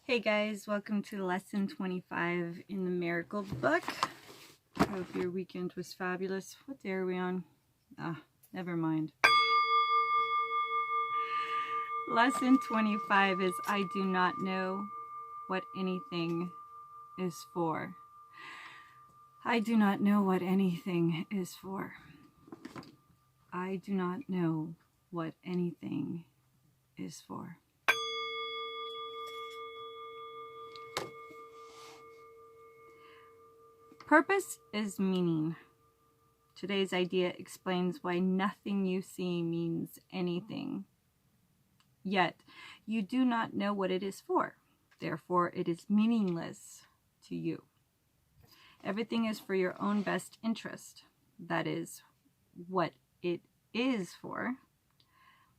Hey guys, welcome to lesson 25 in the Miracle Book. Hope your weekend was fabulous. What day are we on? Never mind. Lesson 25 is I do not know what anything is for. I do not know what anything is for. I do not know what anything is for. Purpose is meaning. Today's idea explains why nothing you see means anything. Yet, you do not know what it is for. Therefore, it is meaningless to you. Everything is for your own best interest. That is what it is for.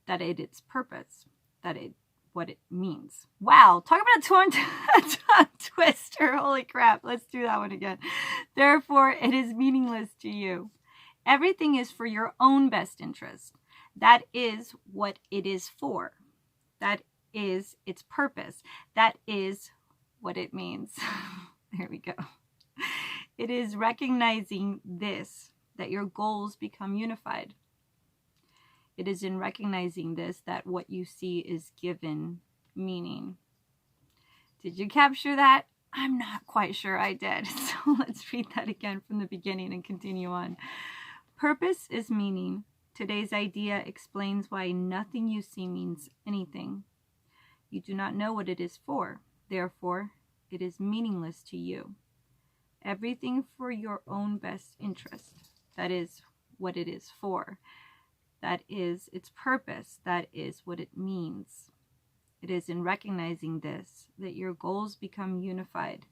That is its purpose. That is what it means. Wow, talk about a tongue twister. Holy crap, let's do that one again. Therefore, it is meaningless to you. Everything is for your own best interest. That is what it is for. That is its purpose. That is what it means. There we go. It is recognizing this, that your goals become unified. It is in recognizing this that what you see is given meaning. Did you capture that? I'm not quite sure I did. So let's read that again from the beginning and continue on. Purpose is meaning. Today's idea explains why nothing you see means anything. You do not know what it is for. Therefore, it is meaningless to you. Everything for your own best interest. That is what it is for. That is its purpose. That is what it means. It is in recognizing this that your goals become unified.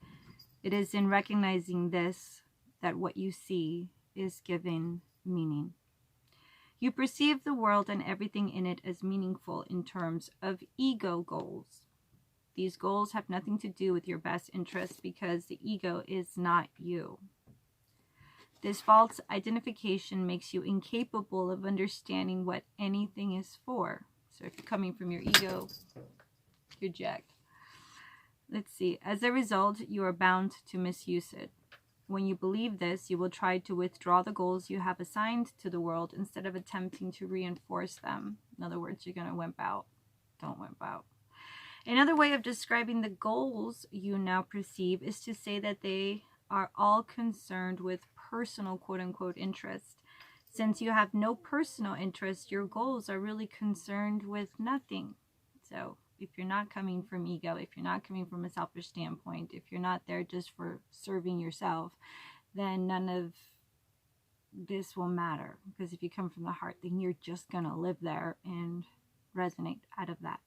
It is in recognizing this that what you see is given meaning. You perceive the world and everything in it as meaningful in terms of ego goals. These goals have nothing to do with your best interests because the ego is not you. This false identification makes you incapable of understanding what anything is for. So if you're coming from your ego, you're jacked. Let's see. As a result, you are bound to misuse it. When you believe this, you will try to withdraw the goals you have assigned to the world instead of attempting to reinforce them. In other words, you're going to wimp out. Don't wimp out. Another way of describing the goals you now perceive is to say that they are all concerned with personal quote-unquote interest. Since you have no personal interest, your goals are really concerned with nothing. So if you're not coming from ego, if you're not coming from a selfish standpoint, if you're not there just for serving yourself, then none of this will matter. Because if you come from the heart, then you're just going to live there and resonate out of that.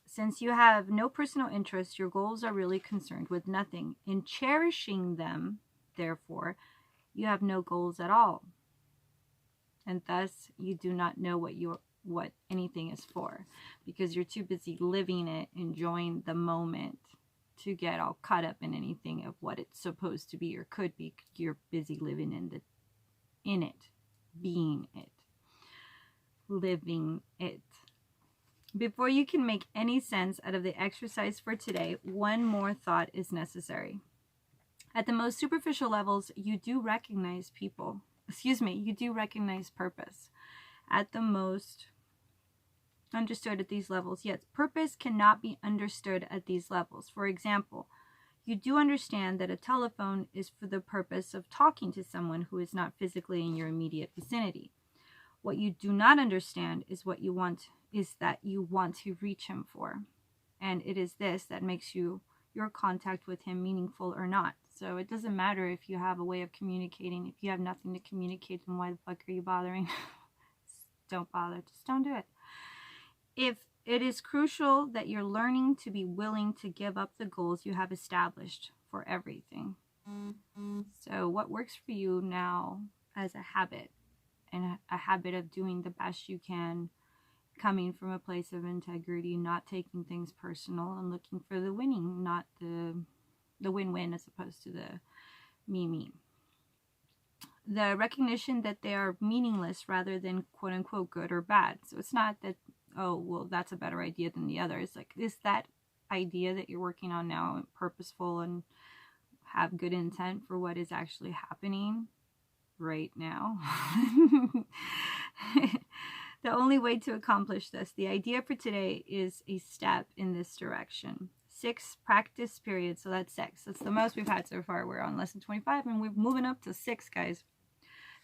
Since you have no personal interest, your goals are really concerned with nothing. In cherishing them, therefore, you have no goals at all. And thus, you do not know what anything is for, because you're too busy living it, enjoying the moment, to get all caught up in anything of what it's supposed to be or could be. You're busy living in it, being it, living it. Before you can make any sense out of the exercise for today, one more thought is necessary. At the most superficial levels, you do recognize you do recognize purpose. At the most understood at these levels, yes, purpose cannot be understood at these levels. For example, you do understand that a telephone is for the purpose of talking to someone who is not physically in your immediate vicinity. What you do not understand is that you want to reach him for. And it is this that makes your contact with him meaningful or not. So it doesn't matter if you have a way of communicating. If you have nothing to communicate, then why the fuck are you bothering? Don't bother. Just don't do it. If it is crucial that you're learning to be willing to give up the goals you have established for everything. So what works for you now as a habit, and a habit of doing the best you can, coming from a place of integrity, not taking things personal and looking for the winning, not the win-win as opposed to the me. The recognition that they are meaningless rather than quote-unquote good or bad. So it's not that, oh, well, that's a better idea than the other. It's like, is that idea that you're working on now purposeful and have good intent for what is actually happening right now. The only way to accomplish this, the idea for today, is a step in this direction. 6 practice periods, so that's 6. That's the most we've had so far. We're on lesson 25 and we're moving up to 6, guys.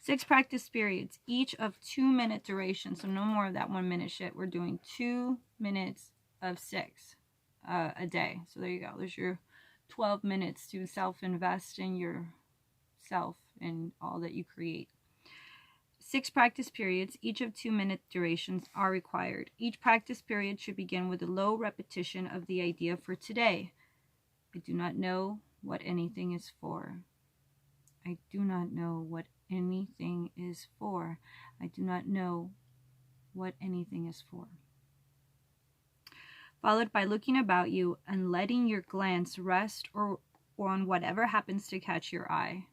6 practice periods, each of 2-minute duration, so no more of that 1-minute shit. We're doing 2 minutes of 6 a day. So there you go. There's your 12 minutes to self-invest in yourself and all that you create. 6 practice periods, each of 2-minute durations, are required. Each practice period should begin with a low repetition of the idea for today. I do not know what anything is for. I do not know what anything is for. I do not know what anything is for. Followed by looking about you and letting your glance rest or on whatever happens to catch your eye,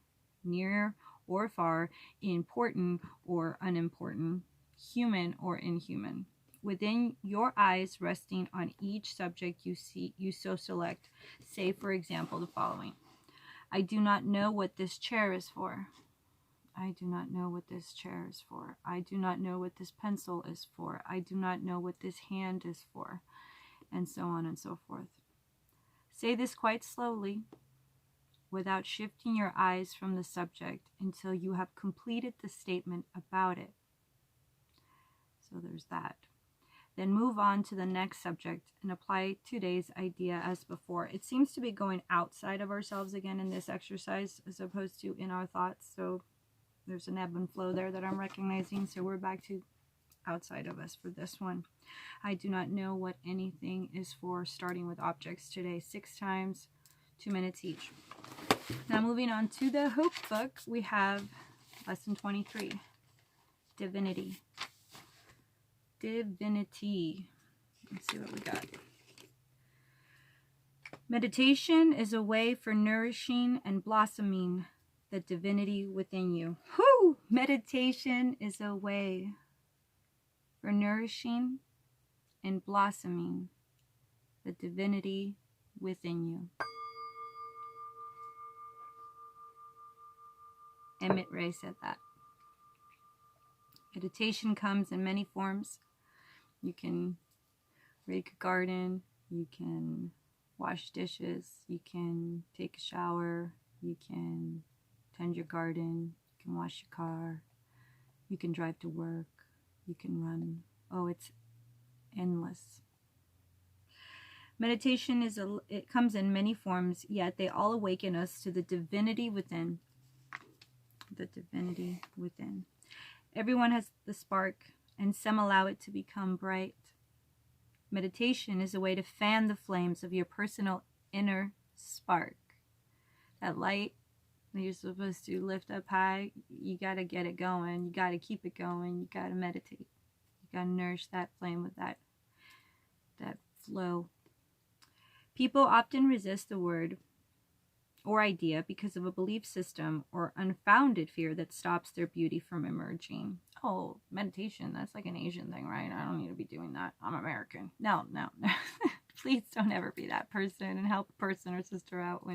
near or far, important or unimportant, human or inhuman. Within your eyes, resting on each subject you so select. Say, for example, the following. I do not know what this chair is for. I do not know what this chair is for. I do not know what this pencil is for. I do not know what this hand is for. And so on and so forth. Say this quite slowly, without shifting your eyes from the subject until you have completed the statement about it. So there's that. Then move on to the next subject and apply today's idea as before. It seems to be going outside of ourselves again in this exercise as opposed to in our thoughts. So there's an ebb and flow there that I'm recognizing. So we're back to outside of us for this one. I do not know what anything is for, starting with objects today. 6 times, 2 minutes each. Now moving on to the Hope Book, we have lesson 23, Divinity. Divinity. Let's see what we got. Meditation is a way for nourishing and blossoming the divinity within you. Whew! Meditation is a way for nourishing and blossoming the divinity within you. Emmett Ray said that. Meditation comes in many forms. You can rake a garden, you can wash dishes, you can take a shower, you can tend your garden, you can wash your car, you can drive to work, you can run. Oh, it's endless. Meditation it comes in many forms, yet they all awaken us to the divinity within. The divinity within. Everyone has the spark, and some allow it to become bright. Meditation is a way to fan the flames of your personal inner spark. That light that you're supposed to lift up high, you got to get it going. You got to keep it going. You got to meditate. You got to nourish that flame with that flow. People often resist the word or idea because of a belief system or unfounded fear that stops their beauty from emerging. Oh, meditation, that's like an Asian thing, right? I don't need to be doing that. I'm American. No. Please don't ever be that person and help a person or sister out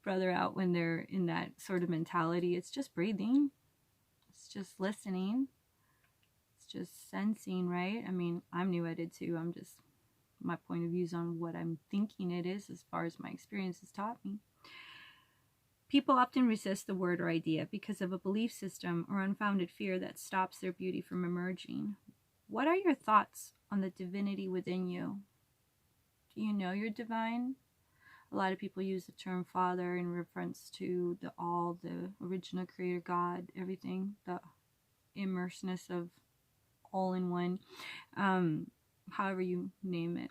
brother out when they're in that sort of mentality. It's just breathing. It's just listening. It's just sensing, right? I mean, I'm new at it too. I'm just, my point of view is on what I'm thinking it is as far as my experience has taught me. People often resist the word or idea because of a belief system or unfounded fear that stops their beauty from emerging. What are your thoughts on the divinity within you? Do you know you're divine? A lot of people use the term Father in reference to the original creator God, everything, the immerseness of all in one, however you name it.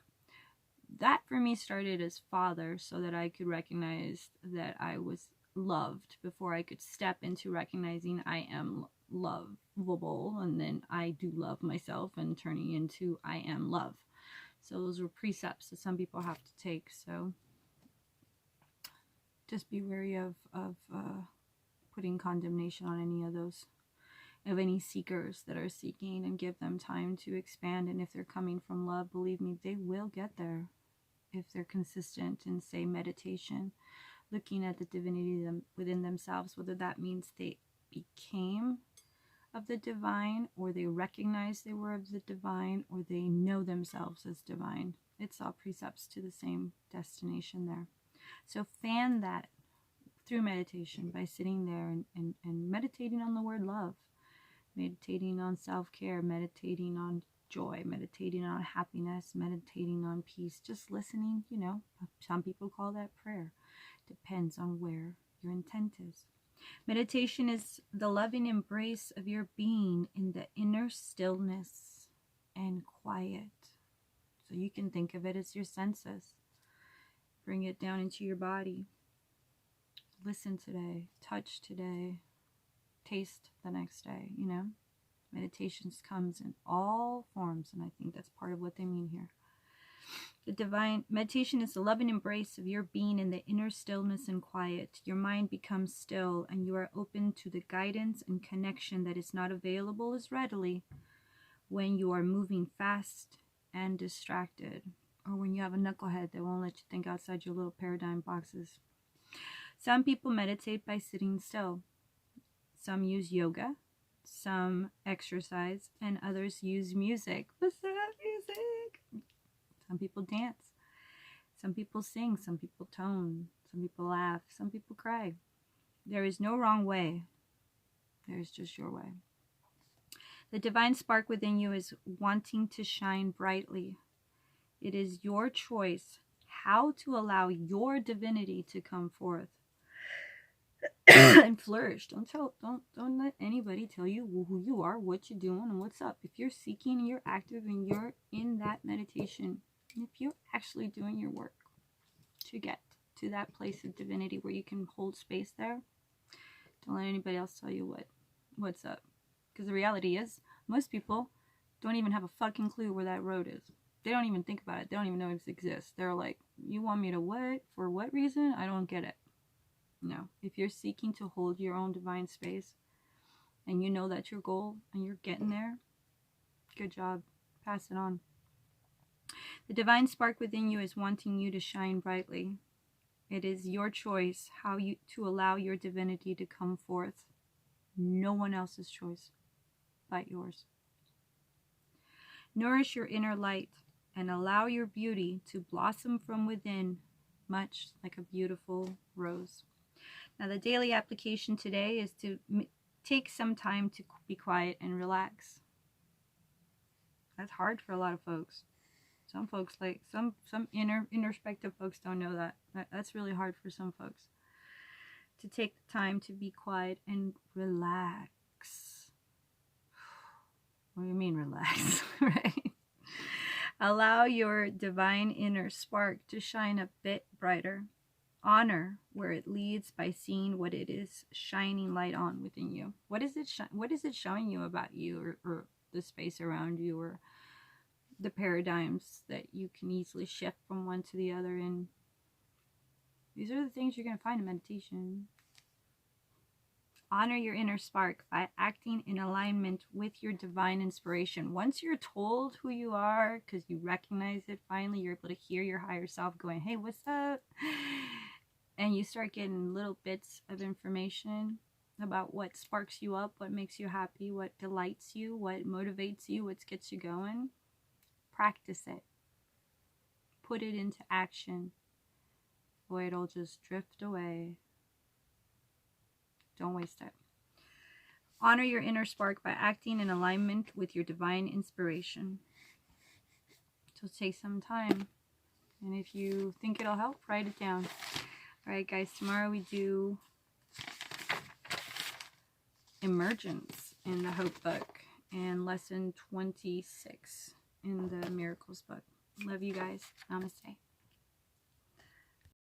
That for me started as Father so that I could recognize that I was loved before I could step into recognizing I am lovable, and then I do love myself and turning into I am love. So those were precepts that some people have to take. So just be wary of putting condemnation on any of those, of any seekers that are seeking, and give them time to expand. And if they're coming from love, believe me, they will get there. if they're consistent in, say, meditation, looking at the divinity within themselves, whether that means they became of the divine, or they recognize they were of the divine, or they know themselves as divine. It's all precepts to the same destination there. So fan that through meditation by sitting there and meditating on the word love, meditating on self-care, meditating on joy, meditating on happiness, meditating on peace, just listening. You know, some people call that prayer. Depends on where your intent is. Meditation is the loving embrace of your being in the inner stillness and quiet. So you can think of it as your senses. Bring it down into your body. Listen today, touch today, taste the next day, you know. Meditations comes in all forms, and I think that's part of what they mean here. The divine meditation is the loving embrace of your being in the inner stillness and quiet. Your mind becomes still, and you are open to the guidance and connection that is not available as readily when you are moving fast and distracted, or when you have a knucklehead that won't let you think outside your little paradigm boxes. Some people meditate by sitting still. Some use yoga, some exercise, and others use music. What's that music? Some people dance. Some people sing. Some people tone. Some people laugh. Some people cry. There is no wrong way. There is just your way. The divine spark within you is wanting to shine brightly. It is your choice how to allow your divinity to come forth and flourish. Don't let anybody tell you who you are, what you're doing, and what's up. If you're seeking and you're active and you're in that meditation, if you're actually doing your work to get to that place of divinity where you can hold space there, don't let anybody else tell you what's up. Because the reality is, most people don't even have a fucking clue where that road is. They don't even think about it. They don't even know it exists. They're like, you want me to what? For what reason? I don't get it. No. If you're seeking to hold your own divine space and you know that's your goal and you're getting there, good job. Pass it on. The divine spark within you is wanting you to shine brightly. It is your choice to allow your divinity to come forth. No one else's choice but yours. Nourish your inner light and allow your beauty to blossom from within, much like a beautiful rose. Now, the daily application today is to take some time to be quiet and relax. That's hard for a lot of folks. Some folks, like some introspective folks, don't know that. That's really hard for some folks. To take the time to be quiet and relax. What do you mean relax, right? Allow your divine inner spark to shine a bit brighter. Honor where it leads by seeing what it is shining light on within you. What is it showing you about you, or the space around you, or the paradigms that you can easily shift from one to the other in? These are the things you're going to find in meditation. Honor your inner spark by acting in alignment with your divine inspiration. Once you're told who you are, because you recognize it, finally you're able to hear your higher self going, hey, what's up? And you start getting little bits of information about what sparks you up, what makes you happy, what delights you, what motivates you, what gets you going. Practice it. Put it into action, or it'll just drift away. Don't waste it. Honor your inner spark by acting in alignment with your divine inspiration. So take some time. And if you think it'll help, write it down. Alright guys, tomorrow we do Emergence in the Hope book and lesson 26 in the Miracles book. Love you guys. Namaste.